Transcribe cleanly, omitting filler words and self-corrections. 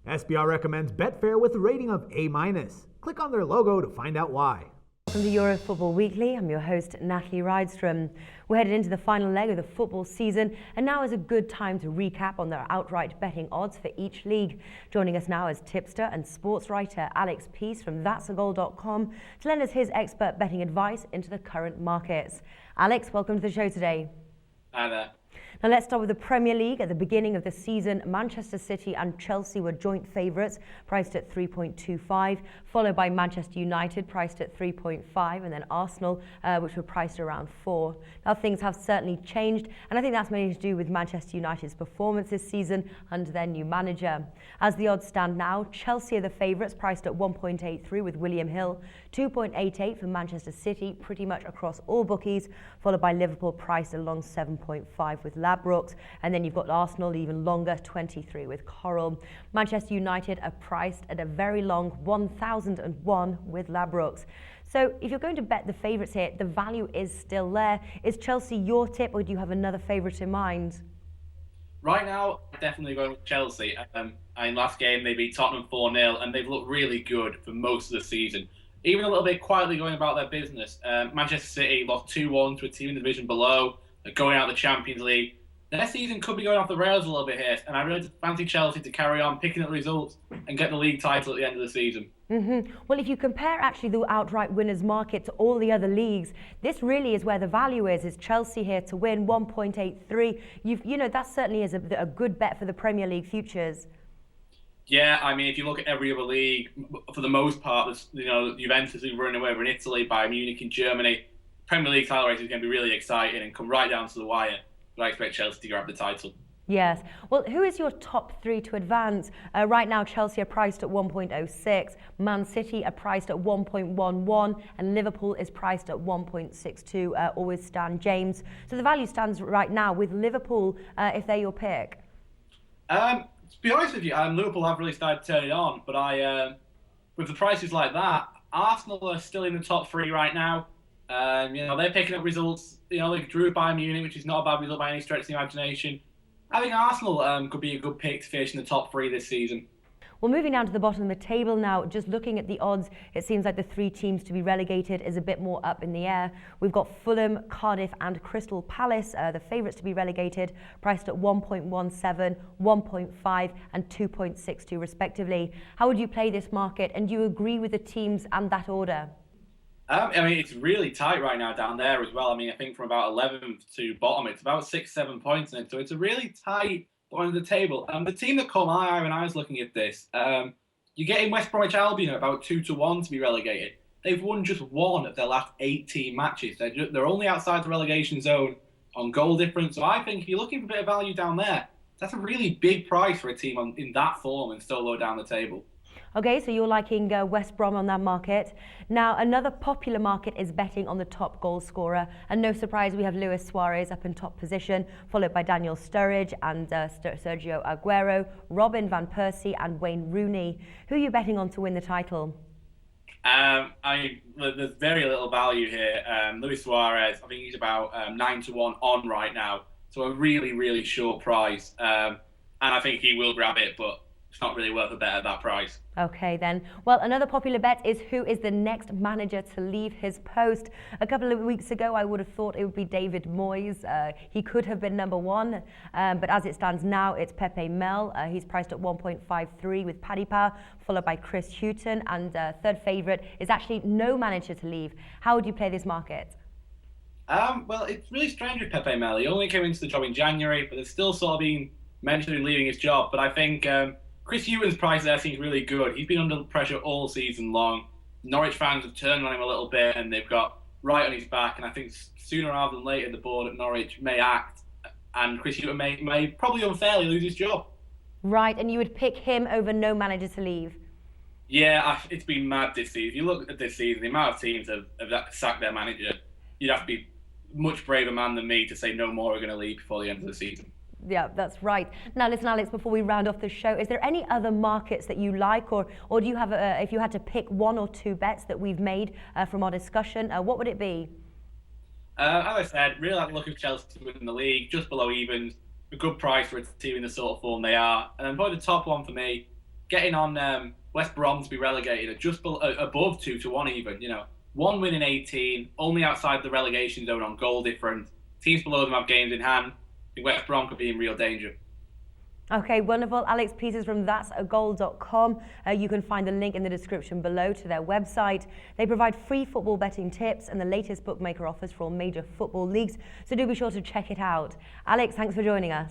SBR recommends Betfair with a rating of A-. Click on their logo to find out why. Welcome to Euro Football Weekly. I'm your host, Natalie Rydstrom. We're headed into the final leg of the football season, and now is a good time to recap on their outright betting odds for each league. Joining us now is tipster and sports writer Alex Peace from that'sagol.com to lend us his expert betting advice into the current markets. Alex, welcome to the show today. Hi there. Now let's start with the Premier League. At the beginning of the season, Manchester City and Chelsea were joint favourites, priced at 3.25, followed by Manchester United, priced at 3.5, and then Arsenal, which were priced around 4. Now things have certainly changed, and I think that's mainly to do with Manchester United's performance this season under their new manager. As the odds stand now, Chelsea are the favourites, priced at 1.83 with William Hill, 2.88 for Manchester City, pretty much across all bookies, followed by Liverpool priced along 7.5 with Ladbrokes, and then you've got Arsenal even longer, 23 with Coral. Manchester United are priced at a very long 1,001 with Ladbrokes. So if you're going to bet the favourites here, the value is still there. Is Chelsea your tip, or do you have another favourite in mind? Right now, definitely going with Chelsea. In last game, they beat Tottenham 4-0, and they've looked really good for most of the season. Even a little bit quietly going about their business. Manchester City lost 2-1 to a team in the division below. They're going out of the Champions League. Their season could be going off the rails a little bit here, and I really fancy Chelsea to carry on picking up results and get the league title at the end of the season. Well, if you compare actually the outright winners market to all the other leagues, this really is where the value is. Is Chelsea here to win 1.83? That certainly is a good bet for the Premier League futures. Yeah, I mean, if you look at every other league, for the most part, Juventus is running away in Italy, Bayern Munich in Germany. Premier League title race is going to be really exciting and come right down to the wire. But I expect Chelsea to grab the title. Yes. Well, who is your top three to advance? Right now, Chelsea are priced at 1.06, Man City are priced at 1.11, and Liverpool is priced at 1.62, all with Stan James. So the value stands right now with Liverpool, if they're your pick. To be honest with you, Liverpool have really started turning on, but with the prices like that, Arsenal are still in the top three right now. They're picking up results. They drew Bayern Munich, which is not a bad result by any stretch of the imagination. I think Arsenal could be a good pick to finish in the top three this season. Well, moving down to the bottom of the table now, just looking at the odds, it seems like the three teams to be relegated is a bit more up in the air. We've got Fulham, Cardiff and Crystal Palace, the favourites to be relegated, priced at 1.17, 1.5 and 2.62 respectively. How would you play this market, and do you agree with the teams and that order? It's really tight right now down there as well. I think from about 11th to bottom, it's about 6-7 points in it. So it's a really tight bottom of the table. The team that caught my eye when I was looking at this, you're getting West Bromwich Albion at about 2-1 to be relegated. They've won just one of their last 18 matches. They're only outside the relegation zone on goal difference. So I think if you're looking for a bit of value down there, that's a really big price for a team in that form and still low down the table. Okay, so you're liking West Brom on that market. Now, another popular market is betting on the top goal scorer. And no surprise, we have Luis Suarez up in top position, followed by Daniel Sturridge and Sergio Aguero, Robin van Persie and Wayne Rooney. Who are you betting on to win the title? There's very little value here. Luis Suarez, I think he's about 9-1 on right now. So a really, really short price. And I think he will grab it, but it's not really worth a bet at that price. Okay then. Well, another popular bet is who is the next manager to leave his post. A couple of weeks ago, I would have thought it would be David Moyes. He could have been number one, but as it stands now, it's Pepe Mel. He's priced at 1.53 with Paddy Power, followed by Chris Hughton, and third favourite is actually no manager to leave. How would you play this market? Well, it's really strange with Pepe Mel. He only came into the job in January, but there's still sort of been mentioned in leaving his job. But I think Chris Hughton's price there seems really good. He's been under pressure all season long. Norwich fans have turned on him a little bit, and they've got right on his back. And I think sooner rather than later, the board at Norwich may act, and Chris Hughton may probably unfairly lose his job. Right, and you would pick him over no manager to leave? Yeah, it's been mad this season. If you look at this season, the amount of teams have sacked their manager, you'd have to be a much braver man than me to say no more are going to leave before the end of the season. Yeah, that's right. Now, listen, Alex, before we round off the show, is there any other markets that you like, or do you have, if you had to pick one or two bets that we've made from our discussion, what would it be? As I said, really like the look of Chelsea to win the league, just below evens. A good price for a team in the sort of form they are. And then probably the top one for me, getting on West Brom to be relegated at just above 2-1 even. You know, 1 win in 18, only outside the relegation zone on goal difference. Teams below them have games in hand. I think West Brom could be in real danger. Okay, wonderful. Alex Peters from that'sagoal.com. You can find the link in the description below to their website. They provide free football betting tips and the latest bookmaker offers for all major football leagues, so do be sure to check it out. Alex, thanks for joining us.